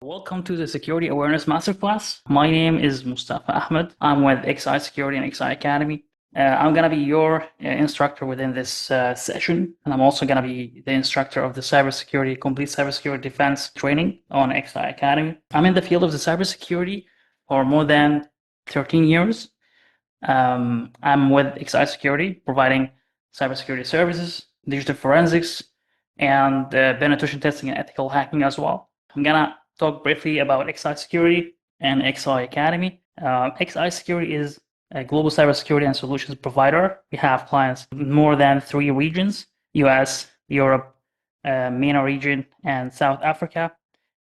Welcome to the Security Awareness Masterclass. My name is Mustafa Ahmed. I'm with XI Security and XI Academy. I'm going to be your instructor within this session, and I'm also going to be the instructor of the complete cybersecurity defense training on XI Academy. I'm in the field of the cybersecurity for more than 13 years. I'm with XI Security, providing cybersecurity services, digital forensics, and penetration testing and ethical hacking as well. I'm going to talk briefly about XI Security and XI Academy. XI Security is a global cybersecurity and solutions provider. We have clients in more than 3 regions: US, Europe, MENA region, and South Africa.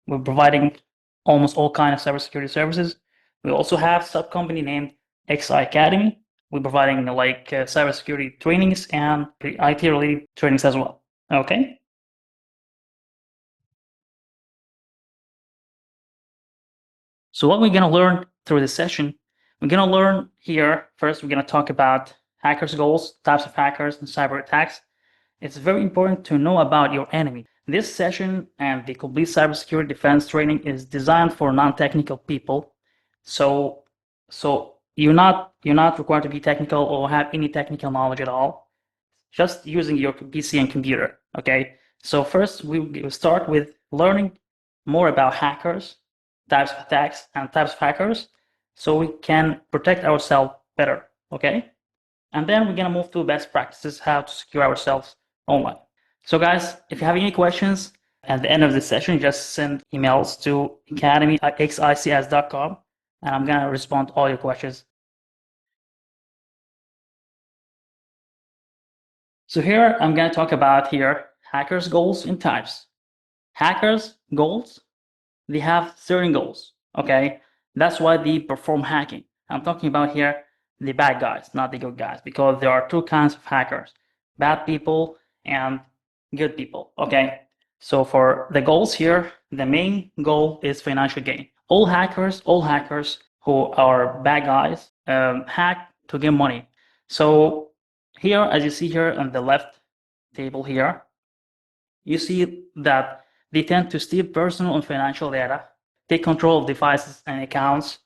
We're providing almost all kinds of cybersecurity services. We also have a sub-company named XI Academy. We're providing cybersecurity trainings and IT-related trainings as well. Okay. So what we're going to learn through this session, we're going to learn here, first we're going to talk about hackers' goals, types of hackers, and cyber attacks. It's very important to know about your enemy. This session and the complete cybersecurity defense training is designed for non-technical people. So you're not required to be technical or have any technical knowledge at all. Just using your PC and computer. Okay. So first we'll start with learning more about hackers, types of attacks, and types of hackers, so we can protect ourselves better. Okay. And then we're gonna move to best practices, how to secure ourselves online. So guys, if you have any questions at the end of this session, just send emails to academy@xics.com, and I'm gonna respond to all your questions. So here I'm going to talk about hackers' goals and types. Hackers' goals, they have certain goals. Okay, that's why they perform hacking. I'm talking about here the bad guys, not the good guys, because there are 2 kinds of hackers: bad people and good people. Okay, so for the goals here, the main goal is financial gain. All hackers who are bad guys hack to get money. So here, as you see here on the left table here, you see that they tend to steal personal and financial data, take control of devices and accounts,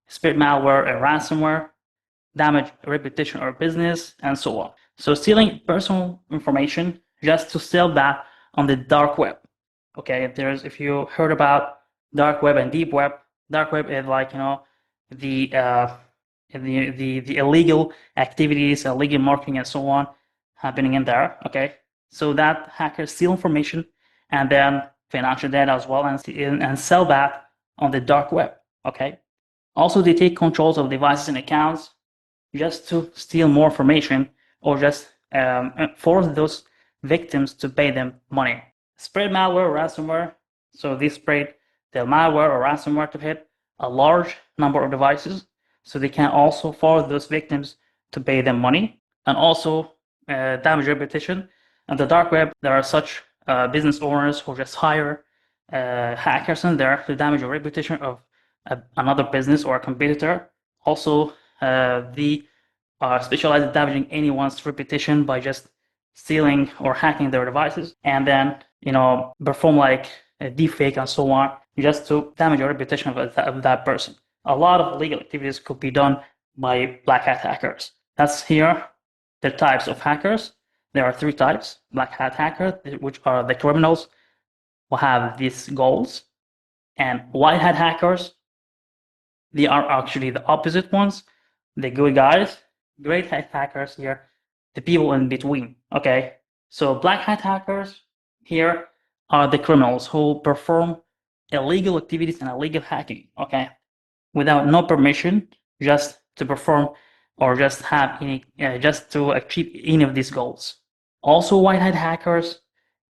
spread malware and ransomware, damage reputation or business, and so on. So stealing personal information just to sell that on the dark web. Okay, if you heard about dark web and deep web, dark web is like, the illegal activities, illegal marketing, and so on happening in there. Okay, so that hackers steal information and then financial data as well, and sell that on the dark web. Okay, also they take controls of devices and accounts just to steal more information, or just force those victims to pay them money. Spread malware or ransomware. So they spread the malware or ransomware to hit a large number of devices, so they can also force those victims to pay them money, and also damage reputation. On the dark web, there are such business owners who just hire hackers in there to damage the reputation of another business or a competitor. Also, they are specialized in damaging anyone's reputation by just stealing or hacking their devices, and then perform like a deepfake and so on, just to damage the reputation of that person. A lot of illegal activities could be done by black hat hackers. That's here the types of hackers. There are 3 types: black hat hackers, which are the criminals who have these goals, and white hat hackers, they are actually the opposite ones, the good guys. Gray hat hackers here, the people in between. Okay, so black hat hackers here are the criminals who perform illegal activities and illegal hacking. Okay, without no permission, just to perform or just have just to achieve any of these goals. Also, white hat hackers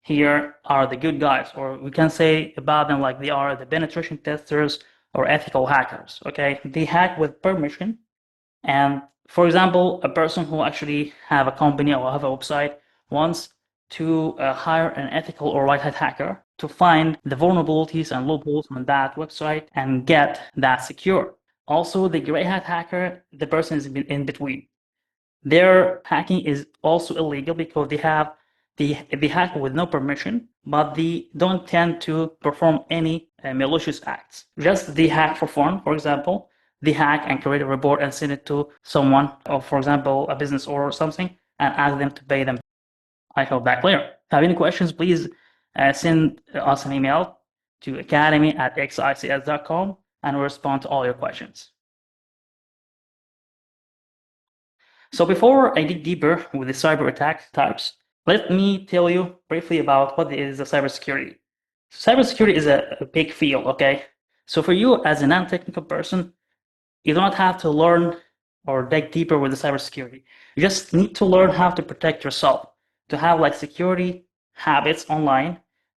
here are the good guys, or we can say about them like they are the penetration testers or ethical hackers. Okay, they hack with permission. And for example, a person who actually have a company or have a website wants to hire an ethical or white hat hacker to find the vulnerabilities and loopholes on that website and get that secure. Also, the gray hat hacker, the person is in between. Their hacking is also illegal because they have They hack with no permission, but they don't tend to perform any malicious acts. Just they hack for fun, for example. They hack and create a report and send it to someone, or for example, a business or something, and ask them to pay them. I hope that clear. If you have any questions, please send us an email to academy@xics.com and we'll respond to all your questions. So before I dig deeper with the cyber attack types, let me tell you briefly about what is the cybersecurity. Cybersecurity is a big field, okay? So for you as a non-technical person, you don't have to learn or dig deeper with the cybersecurity. You just need to learn how to protect yourself, to have like security habits online,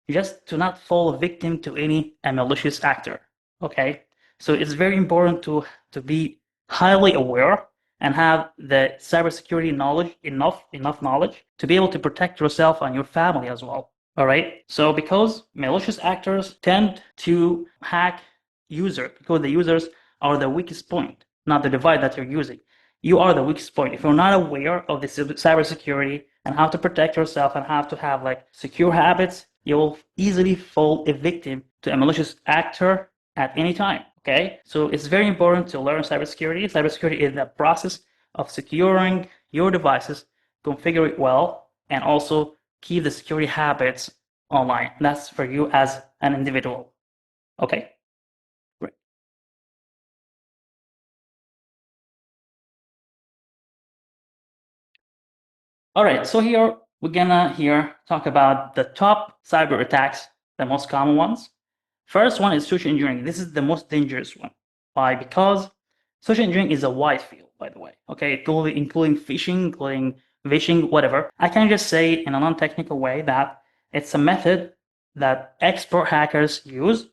just to not fall a victim to any malicious actor, okay? So it's very important to be highly aware and have the cybersecurity knowledge, enough knowledge to be able to protect yourself and your family as well. All right. So because malicious actors tend to hack user, because the users are the weakest point, not the device that you're using. You are the weakest point. If you're not aware of the cybersecurity and how to protect yourself and how to have like secure habits, you will easily fall a victim to a malicious actor at any time. Okay, so it's very important to learn cybersecurity. Cybersecurity is the process of securing your devices, configure it well, and also keep the security habits online. That's for you as an individual. Okay, great. All right, so here we're gonna talk about the top cyber attacks, the most common ones. First one is social engineering. This is the most dangerous one. Why? Because social engineering is a wide field, by the way. Okay, including phishing, including vishing, whatever. I can just say in a non-technical way that it's a method that expert hackers use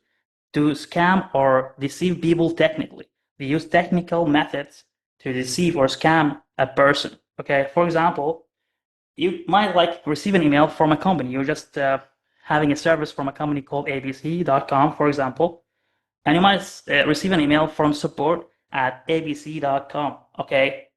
to scam or deceive people technically. They use technical methods to deceive or scam a person. Okay, for example, you might like receive an email from a company. You're just having a service from a company called abc.com, for example, and you might receive an email from support@abc.com. Okay,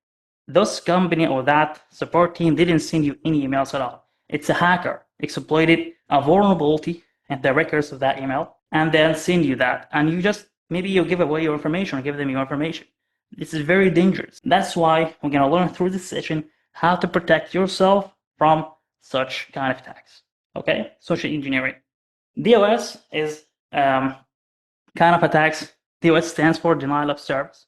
this company or that support team didn't send you any emails at all. It's a hacker exploited a vulnerability in the records of that email and then send you that. And you just, maybe you give away your information or give them your information. This is very dangerous. That's why we're going to learn through this session how to protect yourself from such kind of attacks. Okay, social engineering. DOS is kind of attacks. DOS stands for denial of service,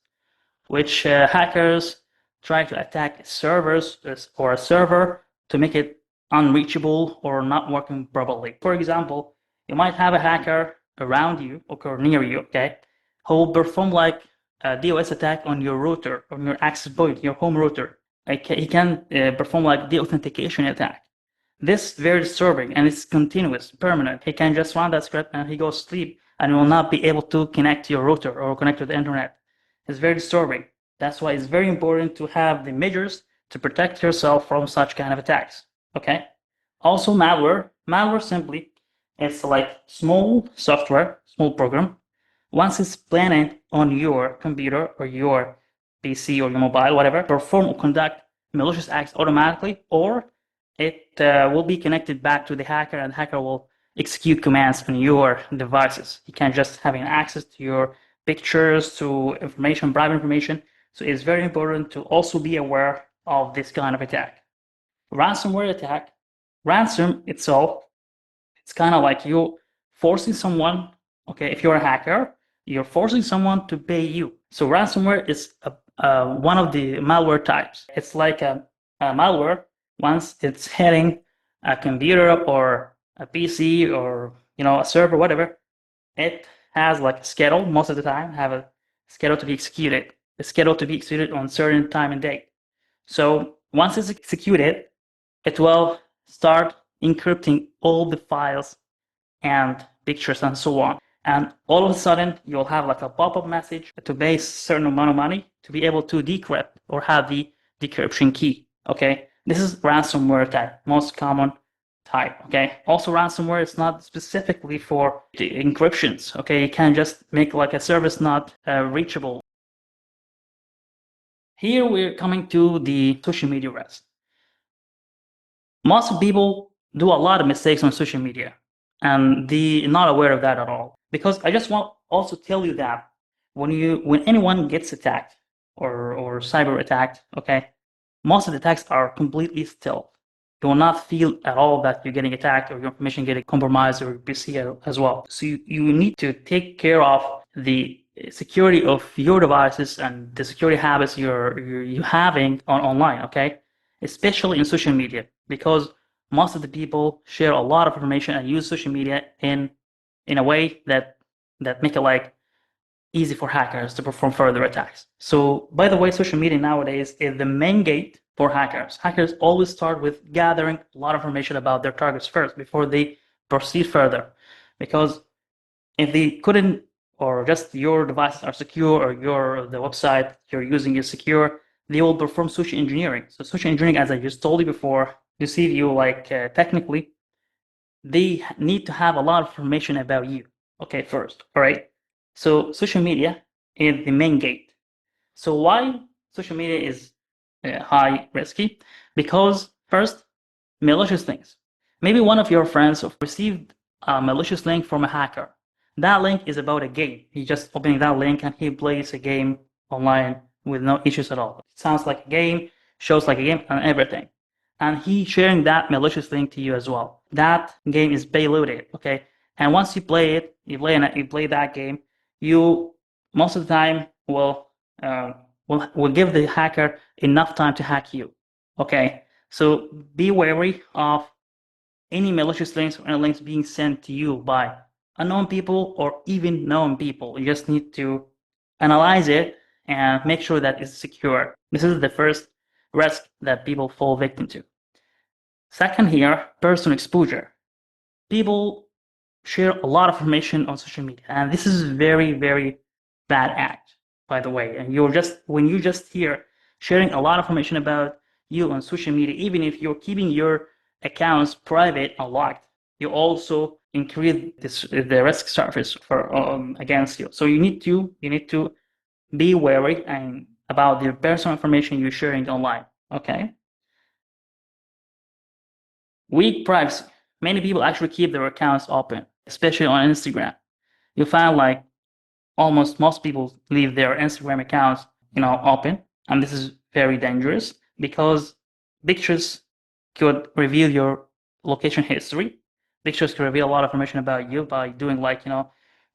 which hackers try to attack servers or a server to make it unreachable or not working properly. For example, you might have a hacker around you or near you, okay, who will perform like a DOS attack on your router, on your access point, your home router. He can perform like the authentication attack. This is very disturbing and it's continuous, permanent. He can just run that script and he goes to sleep and will not be able to connect to your router or connect to the internet. It's very disturbing. That's why it's very important to have the measures to protect yourself from such kind of attacks. Okay. Also, malware. Malware simply, it's like small software, small program. Once it's planted on your computer or your PC or your mobile, whatever, perform or conduct malicious acts automatically, or it will be connected back to the hacker and the hacker will execute commands on your devices. You can't just having access to your pictures, to information, private information. So it's very important to also be aware of this kind of attack. Ransomware attack. Ransom itself, it's kind of like you forcing someone, okay, if you're a hacker, you're forcing someone to pay you. So ransomware is one of the malware types. It's like a malware. Once it's hitting a computer or a PC or a server, whatever, it has like a schedule most of the time, have a schedule to be executed. The schedule to be executed on certain time and date. So once it's executed, it will start encrypting all the files and pictures and so on. And all of a sudden, you'll have like a pop-up message to pay a certain amount of money to be able to decrypt or have the decryption key. Okay, this is ransomware type, most common type. Okay, also ransomware is not specifically for the encryptions. Okay, you can just make like a service not reachable. Here we're coming to the social media risk. Most people do a lot of mistakes on social media, and they're not aware of that at all. Because I just want also tell you that when anyone gets attacked or cyber attacked, okay, most of the attacks are completely stealth. You will not feel at all that you're getting attacked or your information getting compromised or your PC as well. So you need to take care of the security of your devices and the security habits you're having online, okay? Especially in social media, because most of the people share a lot of information and use social media in a way that make it like easy for hackers to perform further attacks. So, by the way, social media nowadays is the main gate for hackers. Hackers always start with gathering a lot of information about their targets first before they proceed further. Because if they couldn't, or just your devices are secure, or the website you're using is secure, they will perform social engineering. So social engineering, as I just told you before, deceive you like technically, they need to have a lot of information about you. Okay, first, all right? So social media is the main gate. So why social media is high risky? Because first, malicious links. Maybe one of your friends received a malicious link from a hacker. That link is about a game. He just opening that link and he plays a game online with no issues at all. It sounds like a game, shows like a game, and everything. And he sharing that malicious link to you as well. That game is payloaded, okay? And once you play it, you play that game, you most of the time will give the hacker enough time to hack you, okay? So be wary of any malicious links or any links being sent to you by unknown people or even known people. You just need to analyze it and make sure that it's secure. This is the first risk that people fall victim to. Second here, personal exposure. People share a lot of information on social media, and this is very, very bad act, by the way. And when you just hear sharing a lot of information about you on social media, even if you're keeping your accounts private and locked, you also increase the risk surface for against you. So you need to be wary and about the personal information you're sharing online. Okay. Weak privacy. Many people actually keep their accounts open, especially on Instagram. You find like almost most people leave their Instagram accounts, open, and this is very dangerous because pictures could reveal your location history. Pictures could reveal a lot of information about you by doing like,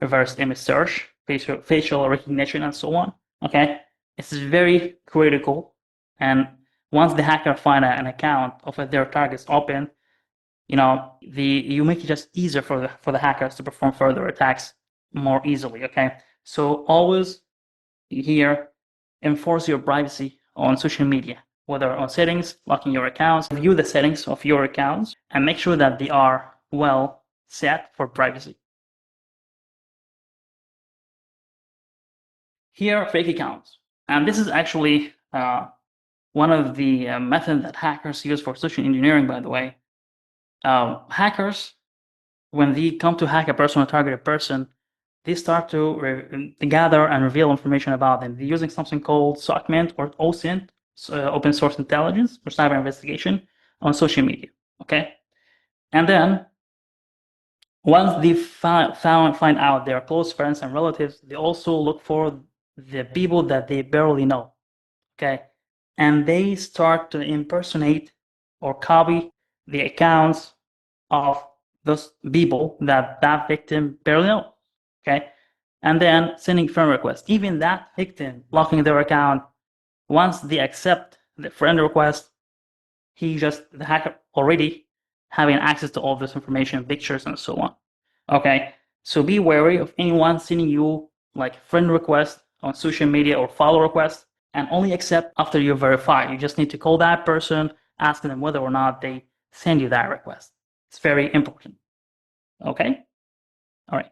reverse image search, facial recognition, and so on. Okay, this is very critical, and once the hacker find an account of their targets open, you make it just easier for the hackers to perform further attacks more easily. Okay, so always here enforce your privacy on social media, whether on settings, locking your accounts, review the settings of your accounts, and make sure that they are well set for privacy. Here are fake accounts, and this is actually one of the methods that hackers use for social engineering. By the way, hackers, when they come to hack a person or target a person, they start to gather and reveal information about them. They're using something called SOCMINT or OSINT, open source intelligence or cyber investigation on social media. Okay, and then once they find out their close friends and relatives, they also look for the people that they barely know. Okay, and they start to impersonate or copy the accounts of those people that victim barely knows. Okay, and then sending friend requests. Even that victim locking their account, once they accept the friend request, the hacker already having access to all this information, pictures, and so on. Okay, so be wary of anyone sending you like friend requests on social media or follow requests, and only accept after you verify. You just need to call that person, ask them whether or not they send you that request. It's very important. Okay, all right.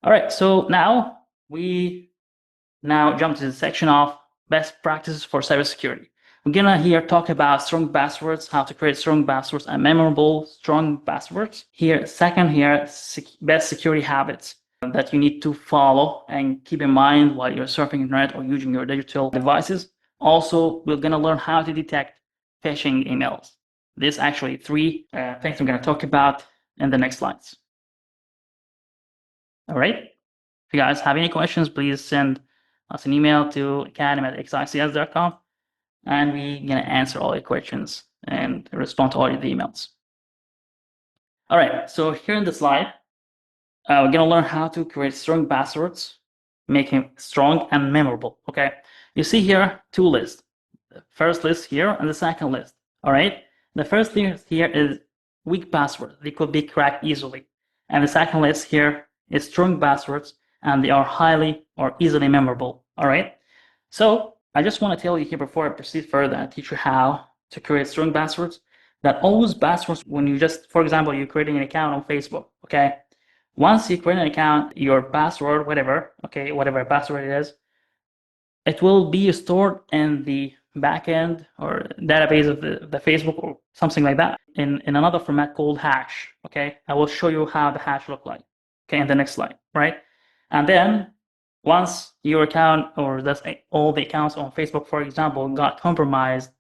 All right, so now we jump to the section of best practices for cybersecurity. We're gonna here talk about strong passwords, how to create strong passwords and memorable strong passwords. Here, second here, best security habits. that you need to follow and keep in mind while you're surfing internet or using your digital devices. Also, we're going to learn how to detect phishing emails. This actually 3 things I'm going to talk about in the next slides. All right. If you guys have any questions, please send us an email to academy@xics.com, and we're going to answer all your questions and respond to all your emails. All right. So here in the slide, we're going to learn how to create strong passwords, make them strong and memorable. Okay. You see here 2 lists. The first list here and the second list. All right. The first list here is weak passwords. They could be cracked easily. And the second list here is strong passwords, and they are highly or easily memorable. All right. So I just want to tell you here before I proceed further and teach you how to create strong passwords, that all those passwords, when you just, for example, you're creating an account on Facebook, okay? Once you create an account, your password, whatever, okay, whatever password it is, it will be stored in the backend or database of the Facebook or something like that in another format called hash, okay? I will show you how the hash look like, okay, in the next slide, right? And then once your account or that's all the accounts on Facebook, for example, got compromised,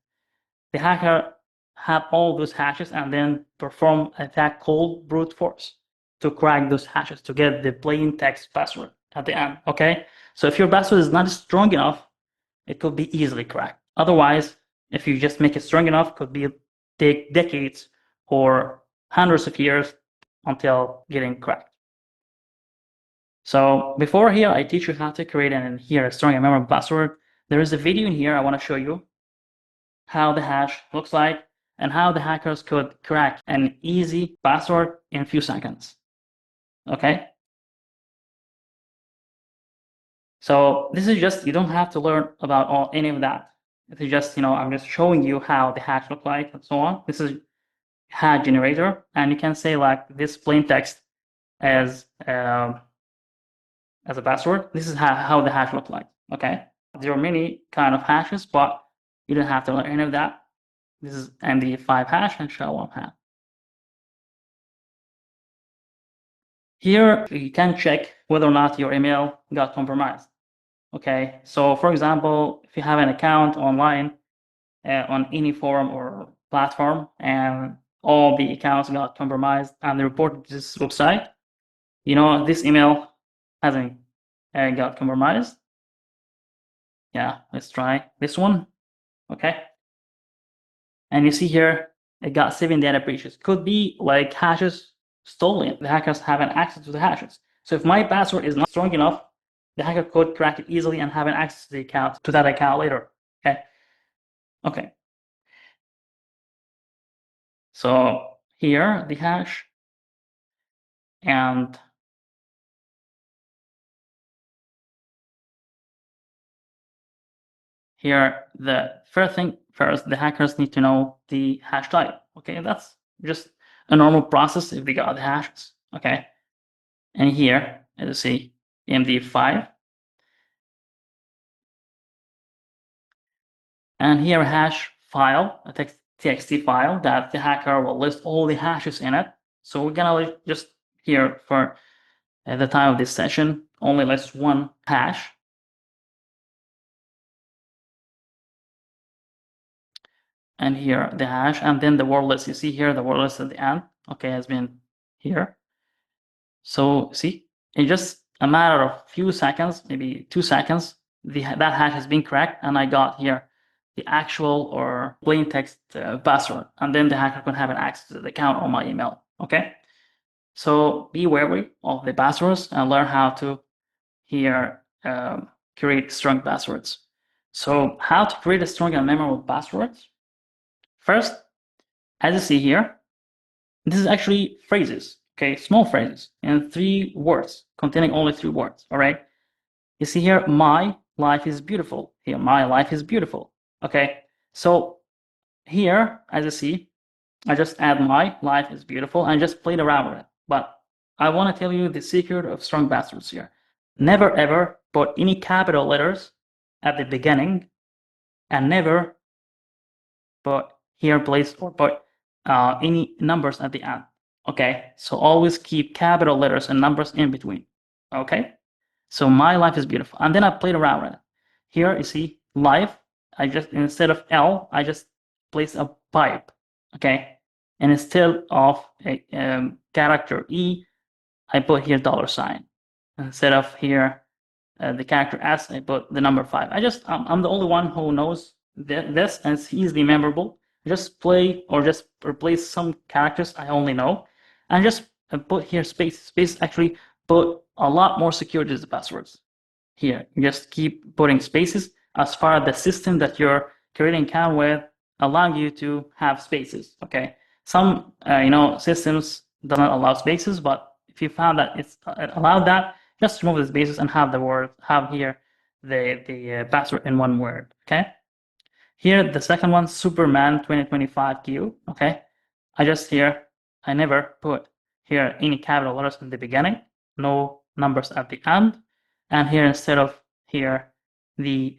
the hacker have all those hashes and then perform an attack called brute force to crack those hashes to get the plain text password at the end, okay? So if your password is not strong enough, it could be easily cracked. Otherwise, if you just make it strong enough, it could be take decades or hundreds of years until getting cracked. So before here, I teach you how to create and here a strong and memorable password. There is a video in here I want to show you how the hash looks like and how the hackers could crack an easy password in a few seconds. Okay? So this is just, you don't have to learn about any of that. This is just, I'm just showing you how the hash look like and so on. This is hash generator, and you can say like this plain text as a password. This is how the hash look like. Okay? There are many kind of hashes, but you don't have to learn any of that. This is MD5 hash and SHA-1 hash. Here, you can check whether or not your email got compromised. Okay, so for example, if you have an account online on any forum or platform and all the accounts got compromised and they reported to this website, this email hasn't got compromised. Yeah, let's try this one. Okay. And you see here, it got 7 data breaches. Could be like hashes stolen. The hackers have an access to the hashes. So if my password is not strong enough, the hacker could crack it easily and have an access to the account, to that account later. Okay. Okay. So here the hash, and here the first thing first, the hackers need to know the hash type. Okay, that's just a normal process if they got the hashes. Okay. And here, as you see, MD5. And here a hash file, a txt file that the hacker will list all the hashes in it. So we're gonna just here for at the time of this session, only list one hash. And here the hash, and then the word list. You see here the word list at the end, okay, has been here. So see, in just a matter of few seconds, maybe 2 seconds, that hash has been cracked, and I got here the actual or plain text password, and then the hacker can have an access to the account on my email. Okay, so be wary of the passwords and learn how to here create strong passwords. So how to create a strong and memorable password? First, as you see here, this is actually phrases, okay, small phrases in 3 words, containing only 3 words. All right, you see here, my life is beautiful. Here, my life is beautiful. Okay, so here, as you see, I just add my life is beautiful and just played around with it. But I want to tell you the secret of strong passwords here. Never ever put any capital letters at the beginning, and never put here place or put any numbers at the end. Okay, so always keep capital letters and numbers in between. Okay, so my life is beautiful. And then I played around with it. Here you see life. I just, instead of L, I just place a pipe. Okay, and instead of a character E, I put here $. Instead of here the character S, I put the number 5. I'm the only one who knows this, and it's easily memorable. Just play or just replace some characters I only know, and just put here space. Space actually put a lot more security to the passwords. Here, you just keep putting spaces as far as the system that you're creating account with allow you to have spaces. Okay, some systems do not allow spaces, but if you found that it's allowed that, just remove the spaces and have here the password in one word. Okay, here the second one, Superman 2025Q. Okay, I never put here any capital letters in the beginning, no numbers at the end, and here instead of here the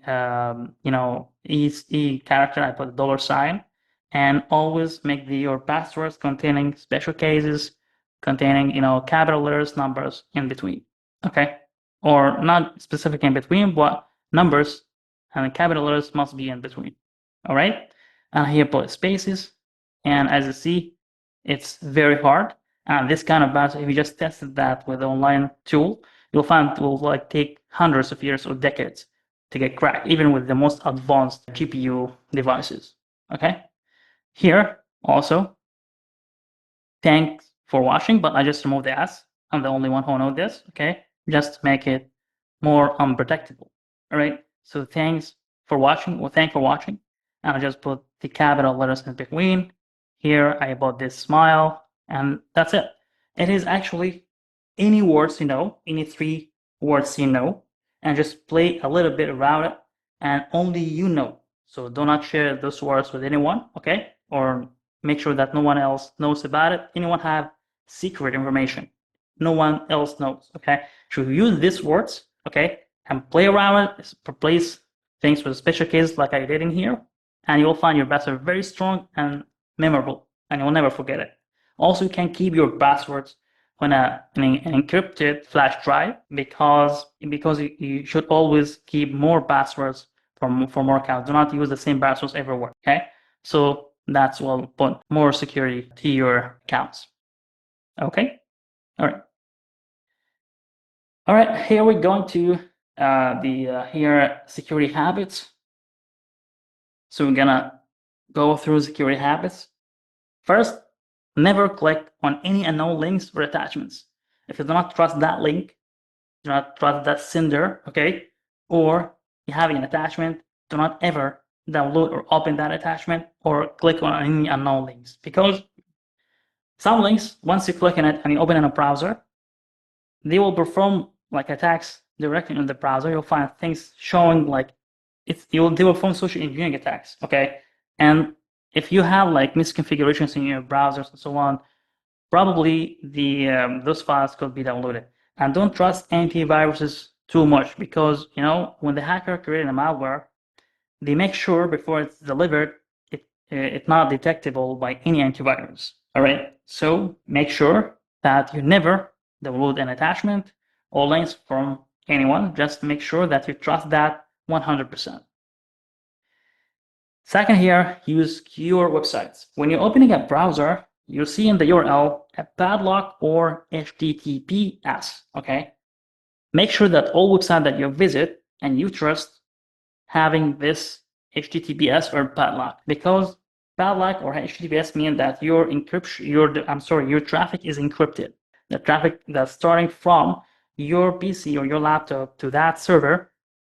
E character, I put a $, and always make your passwords containing special cases, containing capital letters, numbers in between. Okay, or not specific in between, but numbers and capital letters must be in between. All right, and here put spaces, and as you see, it's very hard. And this kind of password, if you just tested that with an online tool, you'll find it will take hundreds of years or decades to get cracked, even with the most advanced GPU devices. Okay, here also, thanks for watching, but I just removed the S. I'm the only one who knows this. Okay, just to make it more unprotectable. All right, so thanks for watching. Well, thanks for watching. And I just put the capital letters in between. Here I put this smile, and that's it. It is actually any words any 3 words and just play a little bit around it, and only you know. So do not share those words with anyone, okay? Or make sure that no one else knows about it. Anyone have secret information, no one else knows, okay? So use these words, okay, and play around it, replace things with special cases like I did in here, and you'll find your password very strong and memorable, and you'll never forget it. Also, you can keep your passwords on an encrypted flash drive because you should always keep more passwords for more accounts. Do not use the same passwords everywhere, okay? So that's what will put more security to your accounts. Okay, all right. All right, here we're going to here security habits. So we're gonna go through security habits. First, never click on any unknown links or attachments. If you do not trust that link, do not trust that sender, okay, or you have an attachment, do not ever download or open that attachment or click on any unknown links, because some links, once you click on it and you open in a browser, they will perform like attacks directly in the browser. You'll find things showing like they will perform social engineering attacks, okay? And if you have like misconfigurations in your browsers and so on, probably those files could be downloaded. And don't trust antiviruses too much, because when the hacker created a malware, they make sure before it's delivered it's not detectable by any antivirus. All right, so make sure that you never download an attachment or links from anyone. Just make sure that you trust that 100%. Second here, use secure websites. When you're opening a browser, you'll see in the URL a padlock or HTTPS, okay? Make sure that all websites that you visit and you trust having this HTTPS or padlock, because padlock or HTTPS mean that your traffic is encrypted. The traffic that's starting from your PC or your laptop to that server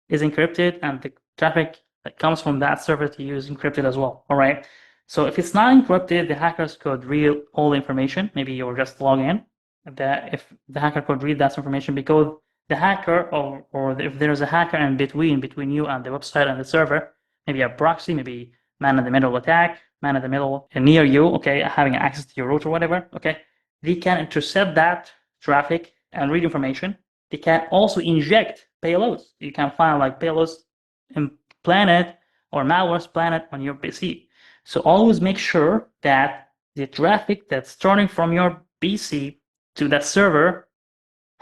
is encrypted, and the traffic that comes from that server to you is encrypted as well. All right. So if it's not encrypted, the hackers could read all the information. Maybe you're just log in. If the hacker could read that information, because the hacker or if there's a hacker in between you and the website and the server, maybe a proxy, maybe man-in-the-middle attack, man-in-the-middle near you, okay, having access to your router or whatever, okay, they can intercept that traffic and read information. They can also inject payloads. You can find like payloads implanted or malwares planted on your PC. So always make sure that the traffic that's starting from your PC to that server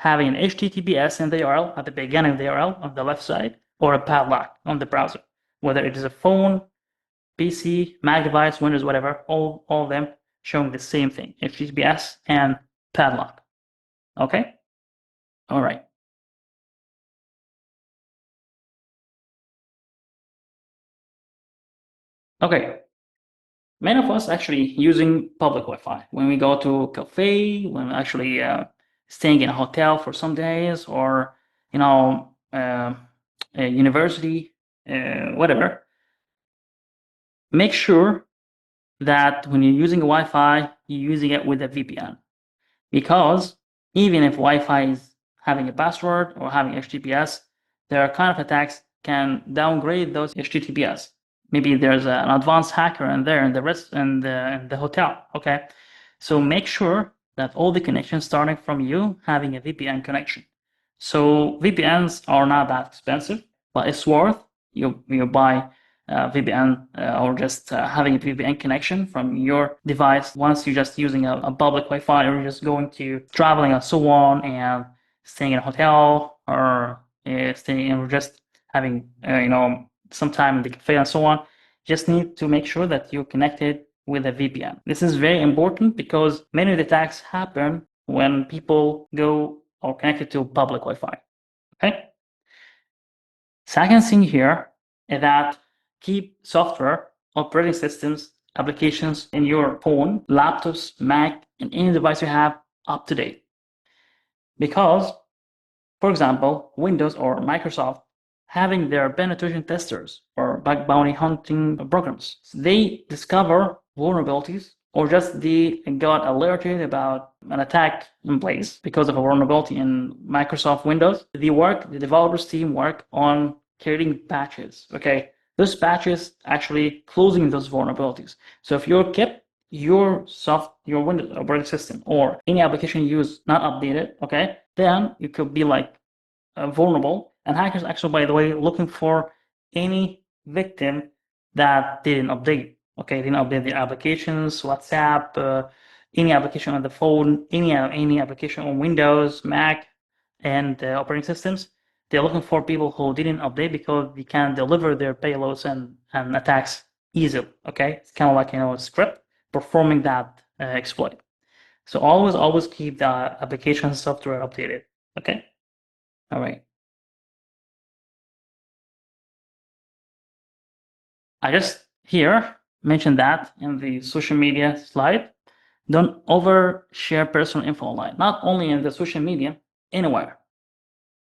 having an HTTPS in the URL at the beginning of the URL on the left side, or a padlock on the browser, whether it is a phone, PC, Mac device, Windows, whatever, all of them showing the same thing, HTTPS and padlock. Okay? All right. Okay. Many of us actually using public Wi-Fi when we go to a cafe, when we're actually staying in a hotel for some days, or a university, whatever. Make sure that when you're using a Wi-Fi, you're using it with a VPN, because even if Wi-Fi is having a password or having HTTPS, there are kind of attacks can downgrade those HTTPS. Maybe there's an advanced hacker in there in the hotel. Okay, so make sure that all the connections starting from you having a VPN connection. So VPNs are not that expensive, but it's worth you buy VPN or just having a VPN connection from your device once you're just using a public Wi-Fi, or you're just going to traveling and so on, and staying in a hotel, or staying or just having some time in the cafe and so on. Just need to make sure that you're connected with a VPN. This is very important because many of the attacks happen when people go or connected to public Wi-Fi. Okay. Second thing here is that keep software, operating systems, applications in your phone, laptops, Mac, and any device you have up to date. Because, for example, Windows or Microsoft having their penetration testers or bug bounty hunting programs, they discover vulnerabilities, or just they got alerted about an attack in place because of a vulnerability in Microsoft Windows. The developers team work on creating patches. Okay, those patches actually closing those vulnerabilities. So if you kept your Windows operating system or any application you use not updated, okay, then you could be like vulnerable. And hackers actually, by the way, looking for any victim that didn't update. Okay, didn't update their applications, WhatsApp, any application on the phone, any application on Windows, Mac, and operating systems. They're looking for people who didn't update because they can deliver their payloads and attacks easily. Okay, it's kind of like a script performing that exploit. So always keep the application software updated. Okay. All right. I just here mentioned that in the social media slide. Don't overshare personal info online, not only in the social media, anywhere.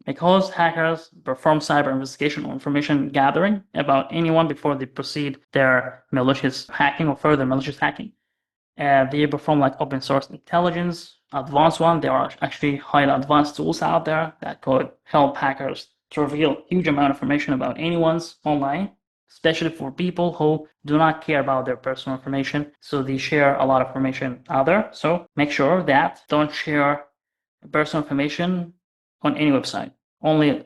Because hackers perform cyber investigation or information gathering about anyone before they proceed their malicious hacking or further malicious hacking. They perform like open source intelligence, advanced one. There are actually highly advanced tools out there that could help hackers to reveal huge amount of information about anyone's online, especially for people who do not care about their personal information. So they share a lot of information out there. So make sure that don't share personal information on any website. Only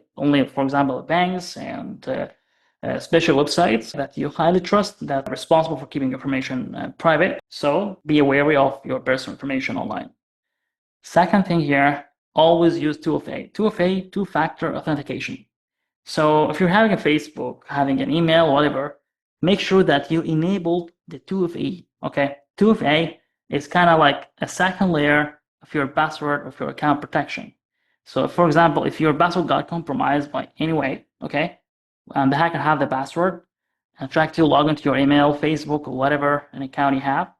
for example, banks and special websites that you highly trust that are responsible for keeping information private. So be wary of your personal information online. Second thing here, always use 2FA. 2FA, two-factor authentication. So if you're having a Facebook, having an email, whatever, make sure that you enable the 2FA. Okay, 2FA is kind of like a second layer of your password of your account protection. So for example, if your password got compromised by any way, okay, and the hacker have the password and try to log into your email, Facebook, or whatever an account you have,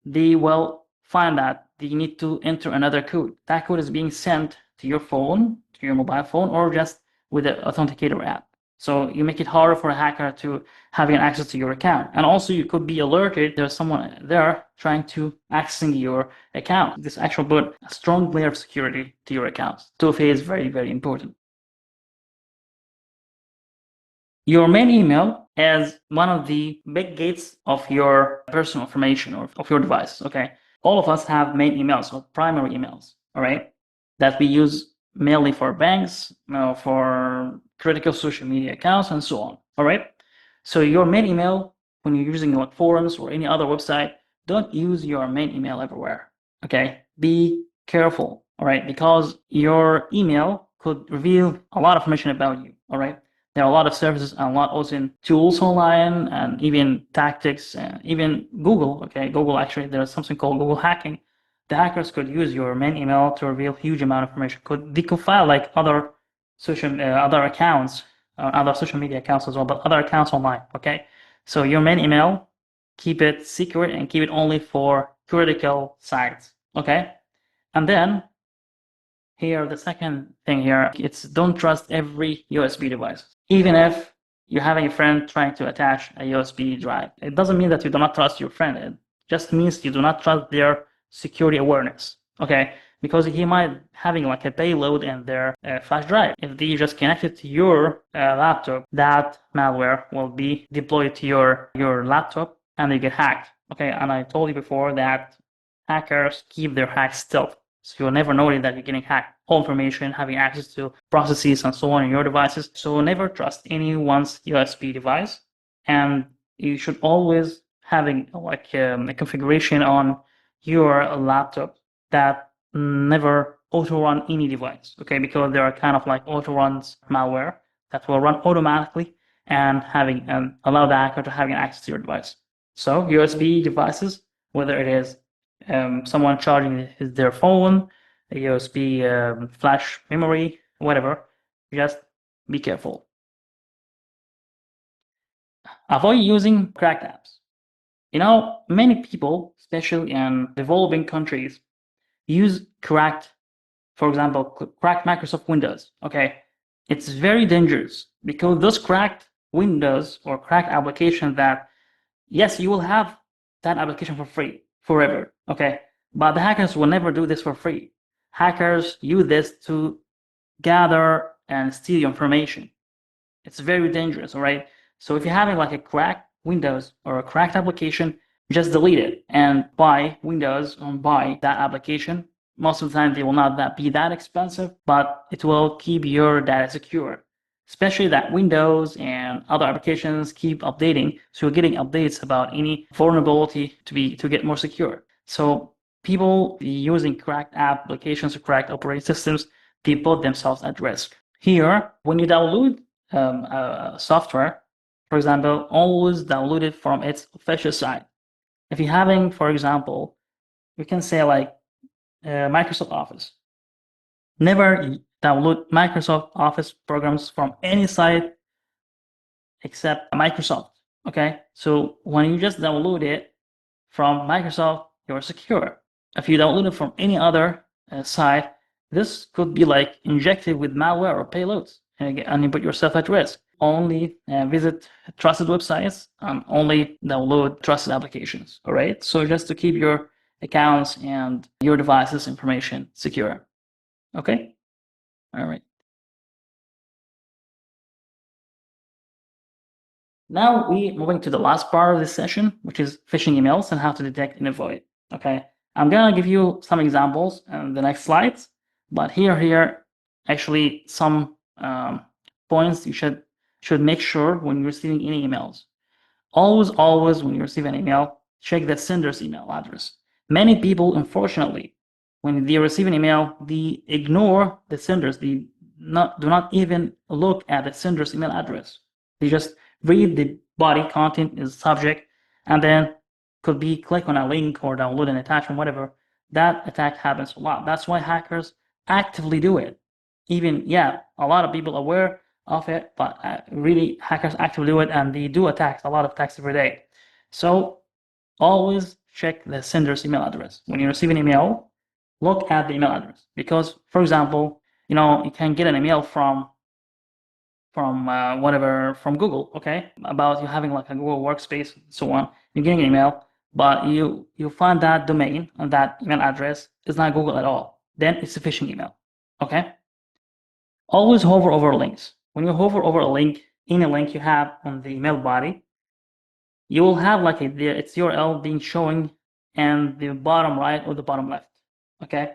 they will find that they need to enter another code. That code is being sent to your phone, to your mobile phone, or just with the authenticator app. So you make it harder for a hacker to having access to your account. And also you could be alerted there's someone there trying to accessing your account. This actually put a strong layer of security to your accounts. 2FA is very, very important. Your main email is one of the big gates of your personal information or of your device. Okay. All of us have main emails or primary emails, all right, that we use mainly for banks, for critical social media accounts, and so on. All right. So your main email, when you're using like forums or any other website, don't use your main email everywhere. Okay. Be careful. all right? Because your email could reveal a lot of information about you, all right? There are a lot of services and a lot also tools online and even tactics and even Google, okay? Google actually, there's something called Google hacking. The hackers could use your main email to reveal huge amount of information, could decofile like other other accounts, other social media accounts as well, but other accounts online, okay? So your main email, keep it secret and keep it only for critical sites, okay? And then here, the second thing here, it's don't trust every USB device. Even if you're having a friend trying to attach a USB drive, it doesn't mean that you do not trust your friend. It just means you do not trust their security awareness, okay? Because he might having like a payload in their flash drive. If they just connect it to your laptop, that malware will be deployed to your laptop and they get hacked, okay? And I told you before that hackers keep their hacks stealth. So you'll never know that you're getting hacked. All information, having access to processes and so on in your devices. So never trust anyone's USB device. And you should always having like a configuration on your laptop that never auto-run any device, okay? Because there are kind of like auto-runs malware that will run automatically and having allow the hacker to having access to your device. So USB devices, whether it is someone charging their phone, a USB flash memory, whatever, just be careful. Avoid using cracked apps. You know, many people, especially in developing countries, use cracked, for example, cracked Microsoft Windows, okay? It's very dangerous because those cracked Windows or cracked applications that, yes, you will have that application for free forever, okay? But the hackers will never do this for free. Hackers use this to gather and steal your information. It's very dangerous, all right? So if you're having like a cracked Windows or a cracked application, just delete it and buy Windows or buy that application. Most of the time, they will not be that expensive, but it will keep your data secure. Especially that Windows and other applications keep updating, so you're getting updates about any vulnerability to get more secure. So people using cracked applications or cracked operating systems, they put themselves at risk. Here, when you download software, for example, always download it from its official site. If you're having, for example, we can say like Microsoft Office. Never download Microsoft Office programs from any site except Microsoft, okay? So when you just download it from Microsoft, you're secure. If you download it from any other site, this could be like injected with malware or payloads, and you put yourself at risk. Only visit trusted websites and only download trusted applications, all right? So just to keep your accounts and your devices information secure, okay? All right. Now we moving to the last part of this session, which is phishing emails and how to detect and avoid. Okay, I'm gonna give you some examples in the next slides, but here, actually some points you should make sure when you're receiving any emails. Always, when you receive an email, check the sender's email address. Many people, unfortunately, when they receive an email, they ignore the senders. They do not even look at the sender's email address. They just read the body content is subject, and then could be click on a link or download an attachment, whatever. That attack happens a lot. That's why hackers actively do it. Even, yeah, a lot of people aware of it, but really hackers actively do it, and they do attacks, a lot of attacks every day. So always check the sender's email address. When you receive an email, look at the email address, because, for example, you know, you can get an email from from Google, okay, about you having like a Google workspace and so on. You're getting an email, but you find that domain and that email address is not Google at all. Then it's a phishing email, okay? Always hover over links. When you hover over a link, any link you have on the email body, you will have like its URL being showing in the bottom right or the bottom left, okay?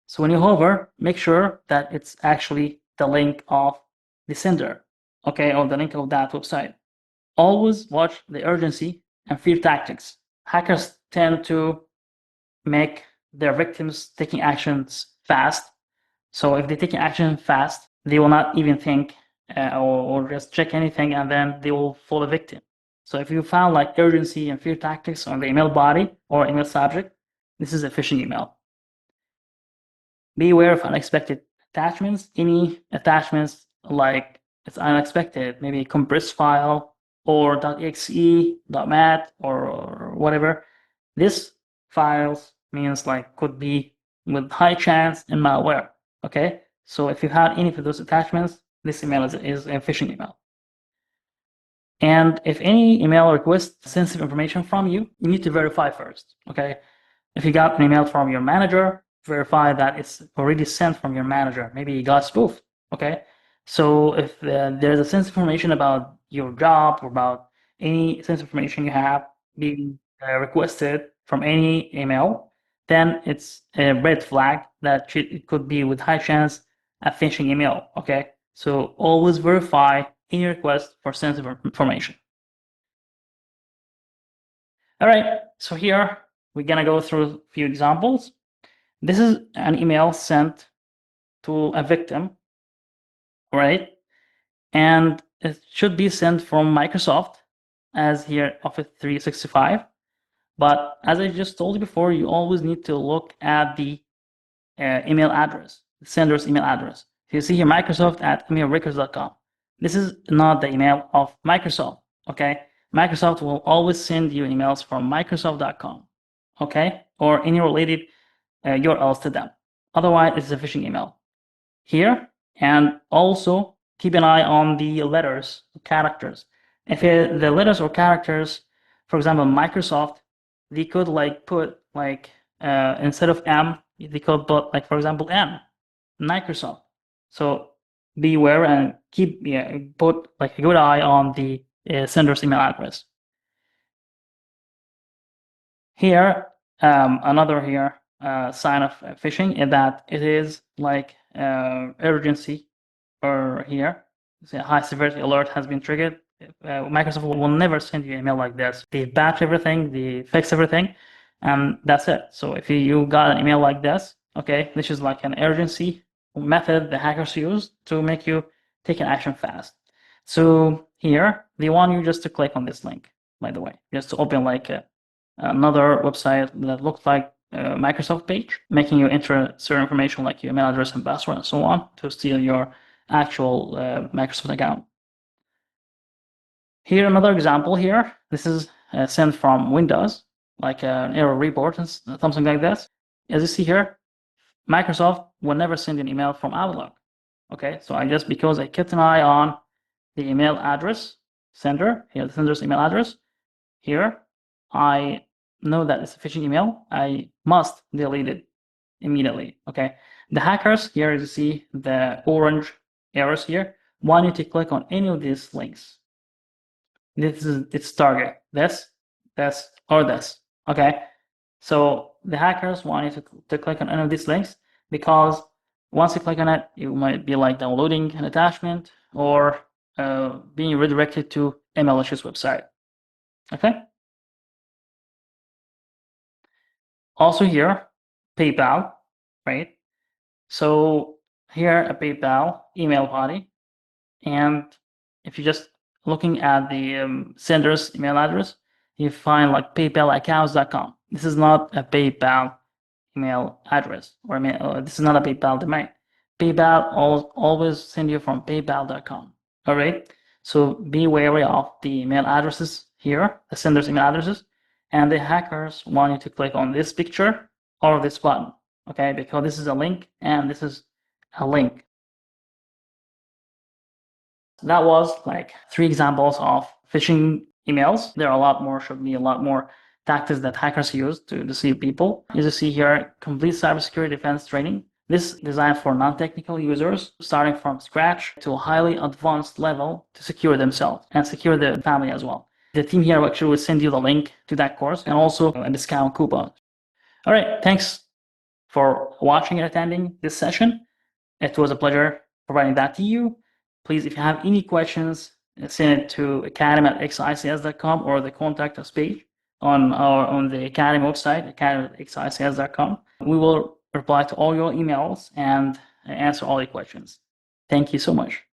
So when you hover, make sure that it's actually the link of the sender, okay, or the link of that website. Always watch the urgency and fear tactics. Hackers tend to make their victims taking actions fast. So if they take action fast, they will not even think or just check anything, and then they will fall a victim. So if you found like urgency and fear tactics on the email body or email subject, this is a phishing email. Be aware of unexpected attachments. Any attachments like it's unexpected, maybe a compressed file or .exe, .mat, or whatever. This files means like could be with high chance in malware. Okay, so if you have any of those attachments, this email is a phishing email. And if any email requests sensitive information from you, you need to verify first. Okay, if you got an email from your manager, verify that it's already sent from your manager. Maybe you got spoofed. Okay, so if there's a sensitive information about your job or about any sensitive information you have being requested from any email, then it's a red flag that it could be with high chance a phishing email. Okay, so always verify any request for sensitive information. All right, so here we're gonna go through a few examples. This is an email sent to a victim, right? And it should be sent from Microsoft as here Office 365. But as I just told you before, you always need to look at the email address, the sender's email address. So you see here Microsoft at emailrecords.com. This is not the email of Microsoft, okay? Microsoft will always send you emails from Microsoft.com, okay? Or any related URLs to them. Otherwise, it's a phishing email. Here, and also keep an eye on the letters, characters. If the letters or characters, for example, Microsoft, they could like put like instead of M, they could put like for example N, Microsoft. So be aware and keep put like a good eye on the sender's email address. Here, another here sign of phishing is that it is like urgency, or here, a high severity alert has been triggered. Microsoft will never send you an email like this. They batch everything, they fix everything, and that's it. So if you got an email like this, okay, this is like an urgency method the hackers use to make you take an action fast. So here, they want you just to click on this link, by the way, just to open like another website that looks like a Microsoft page, making you enter certain information like your email address and password and so on to steal your actual Microsoft account. Here, another example here. This is sent from Windows, like an error report and something like this. As you see here, Microsoft will never send an email from Outlook. Okay, so because I kept an eye on the email address, sender, here the sender's email address, here, I know that it's a phishing email. I must delete it immediately. Okay, the hackers here, as you see the orange arrows here, want you to click on any of these links. This is its target, this, or this. Okay, so the hackers want you to click on any of these links, because once you click on it, you might be like downloading an attachment or being redirected to a malicious website. Okay. Also here, PayPal, right? So here a PayPal email body, and if you're just looking at the sender's email address, you find like PayPalAccounts.com. This is not a PayPal email address, or this is not a PayPal domain. PayPal always send you from PayPal.com. All right. So be wary of the email addresses here, the sender's email addresses, and the hackers want you to click on this picture or this button. Okay, because this is a link and this is a link. That was like 3 examples of phishing emails. There are a lot more, should be a lot more tactics that hackers use to deceive people. As you see here, complete cybersecurity defense training. This is designed for non-technical users, starting from scratch to a highly advanced level to secure themselves and secure their family as well. The team here actually will send you the link to that course and also a discount coupon. All right, thanks for watching and attending this session. It was a pleasure providing that to you. Please, if you have any questions, send it to academy@xics.com or the contact us page on the Academy website, academy@xics.com. We will reply to all your emails and answer all your questions. Thank you so much.